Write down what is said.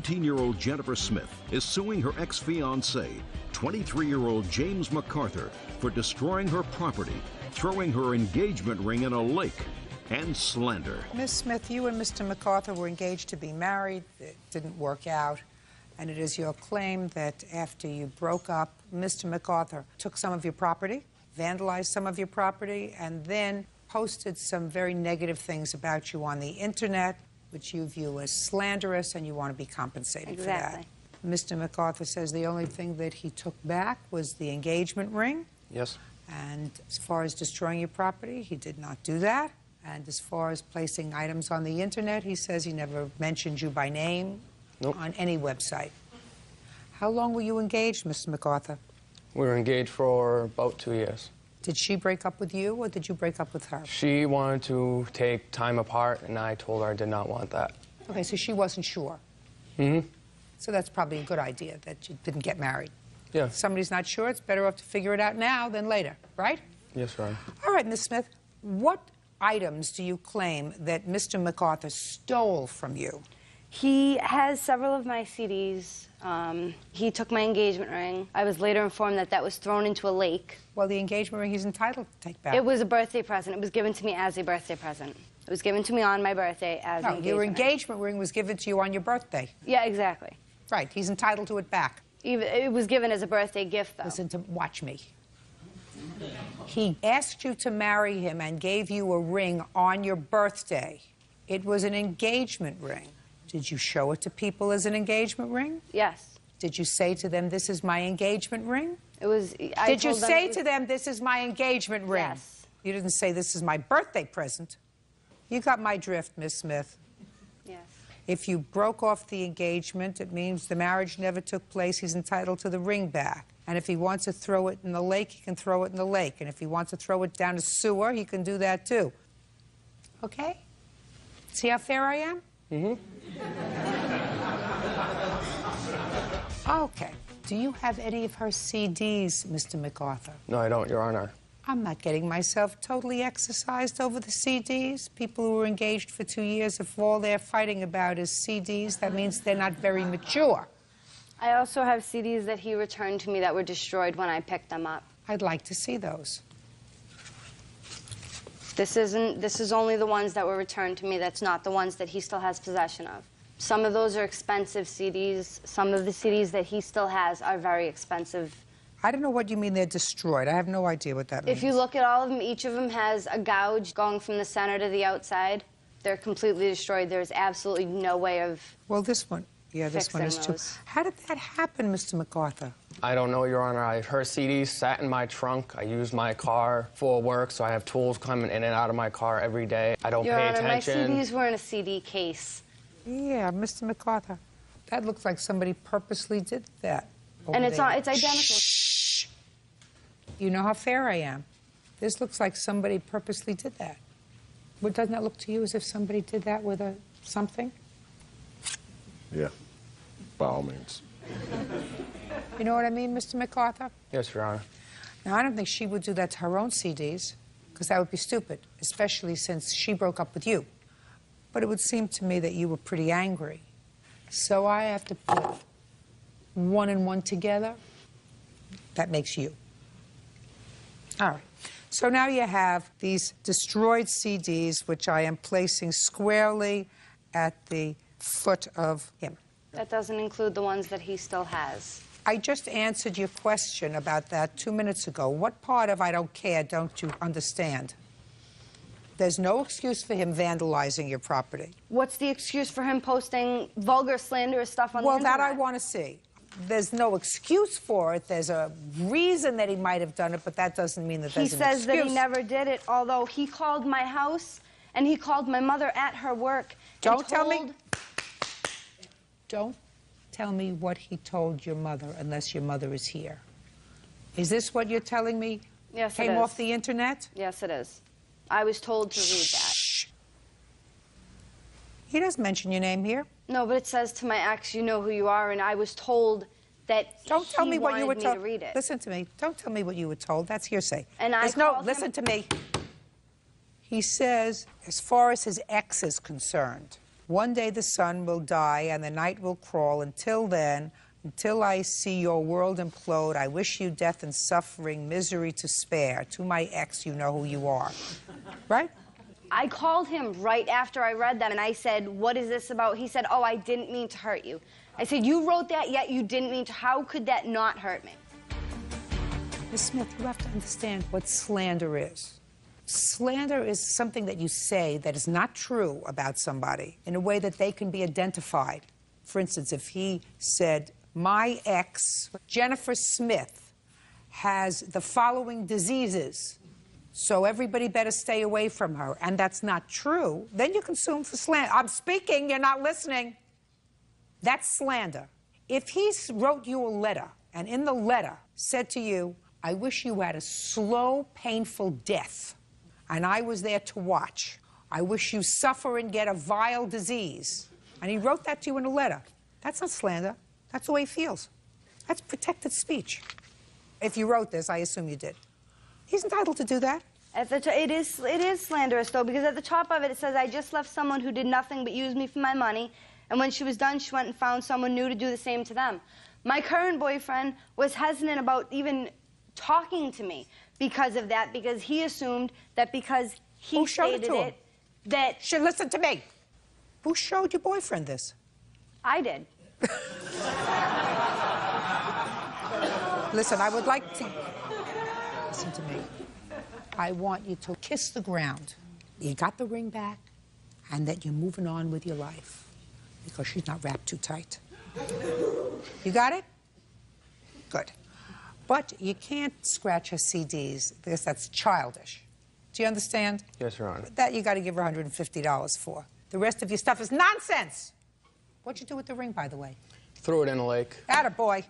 19-year-old Jennifer Smith is suing her ex-fiancé, 23-year-old James MacArthur, for destroying her property, throwing her engagement ring in a lake, and slander. Miss Smith, you and Mr. MacArthur were engaged to be married. It didn't work out. And it is your claim that after you broke up, Mr. MacArthur took some of your property, vandalized some of your property, and then posted some very negative things about you on the internet, which you view as slanderous, and you want to be compensated for that. Mr. MacArthur says the only thing that he took back was the engagement ring. Yes. And as far as destroying your property, he did not do that. And as far as placing items on the internet, he says he never mentioned you by name. Nope. On any website. How long were you engaged, Mr. MacArthur? We were engaged for about 2 years. Did she break up with you, or did you break up with her? She wanted to take time apart, and I told her I did not want that. Okay, so she wasn't sure. Mm-hmm. So that's probably a good idea, that you didn't get married. Yeah. If somebody's not sure, it's better off to figure it out now than later, right? Yes, Ron. All right, Miss Smith, what items do you claim that Mr. MacArthur stole from you? He has several of my CDs. He took my engagement ring. I was later informed that that was thrown into a lake. Well, the engagement ring he's entitled to take back. It was a birthday present. It was given to me as a birthday present. It was given to me on my birthday as an engagement your engagement ring was given to you on your birthday. Yeah, exactly. Right, he's entitled to it back. It was given as a birthday gift, though. Listen to, watch me. He asked you to marry him and gave you a ring on your birthday. It was an engagement ring. Did you show it to people as an engagement ring? Yes. Did you say to them, this is my engagement ring? It was... Did you say to them, this is my engagement ring? Yes. You didn't say, this is my birthday present. You got my drift, Miss Smith. Yes. If you broke off the engagement, it means the marriage never took place. He's entitled to the ring back. And if he wants to throw it in the lake, he can throw it in the lake. And if he wants to throw it down a sewer, he can do that too. Okay? See how fair I am? Mm-hmm. Okay. Do you have any of her CDs, Mr. MacArthur? No, I don't, Your Honor. I'm not getting myself totally exercised over the CDs. People who were engaged for 2 years, if all they're fighting about is CDs, that means they're not very mature. I also have CDs that he returned to me that were destroyed when I picked them up. I'd like to see those. This is only the ones that were returned to me. That's not the ones that he still has possession of. Some of those are expensive CDs. Some of the CDs that he still has are very expensive. I don't know what you mean they're destroyed. I have no idea what that means. If you look at all of them, each of them has a gouge going from the center to the outside. They're completely destroyed. There's absolutely no way of... Well, this one. Yeah, this one is too. How did that happen, Mr. MacArthur? I don't know, Your Honor. Her CDs sat in my trunk. I use my car for work, so I have tools coming in and out of my car every day. I don't pay attention. Your Honor, my CDs were in a CD case. Yeah, Mr. MacArthur. That looks like somebody purposely did that. And it's identical. Shh. You know how fair I am. This looks like somebody purposely did that. But doesn't that look to you as if somebody did that with something? Yeah, by all means. You know what I mean, Mr. MacArthur? Yes, Your Honor. Now, I don't think she would do that to her own CDs, because that would be stupid, especially since she broke up with you. But it would seem to me that you were pretty angry. So I have to put 1 and 1 together. That makes you. All right. So now you have these destroyed CDs, which I am placing squarely at the foot of him. That doesn't include the ones that he still has. I just answered your question about that 2 minutes ago. What part of I don't care don't you understand? There's no excuse for him vandalizing your property. What's the excuse for him posting vulgar, slanderous stuff on the internet? Well, that I want to see. There's no excuse for it. There's a reason that he might have done it, but that doesn't mean that there's an excuse. He says that he never did it, although he called my house and he called my mother at her work. Don't tell me what he told your mother unless your mother is here. Is this what you're telling me? Yes, it is. Came off the internet? Yes, it is. I was told to read that. Shh. He doesn't mention your name here. No, but it says to my ex, you know who you are, and I was told that Don't tell me what you were told. to read it. Listen to me. Don't tell me what you were told. That's hearsay. And listen to me. He says, as far as his ex is concerned, One day the sun will die and the night will crawl. Until then, until I see your world implode, I wish you death and suffering, misery to spare. To my ex, you know who you are. Right? I called him right after I read that, and I said, what is this about? He said, oh, I didn't mean to hurt you. I said, you wrote that, yet you didn't mean to. How could that not hurt me? Ms. Smith, you have to understand what slander is. Slander is something that you say that is not true about somebody in a way that they can be identified. For instance, if he said, my ex, Jennifer Smith, has the following diseases, so everybody better stay away from her, and that's not true, then you can sue him for slander. I'm speaking, you're not listening. That's slander. If he wrote you a letter, and in the letter said to you, I wish you had a slow, painful death, and I was there to watch. I wish you suffer and get a vile disease. And he wrote that to you in a letter. That's not slander. That's the way he feels. That's protected speech. If you wrote this, I assume you did. He's entitled to do that. It is slanderous, though, because at the top of it, it says, I just left someone who did nothing but use me for my money, and when she was done, she went and found someone new to do the same to them. My current boyfriend was hesitant about even talking to me because of that, because he assumed that because he stated it, that... Listen to me. Who showed your boyfriend this? I did. Listen, I would like to... Listen to me. I want you to kiss the ground. You got the ring back, and that you're moving on with your life, because she's not wrapped too tight. You got it? Good. But you can't scratch her CDs, because that's childish. Do you understand? Yes, Your Honor. That you got to give her $150 for. The rest of your stuff is nonsense. What'd you do with the ring, by the way? Threw it in a lake. Attaboy.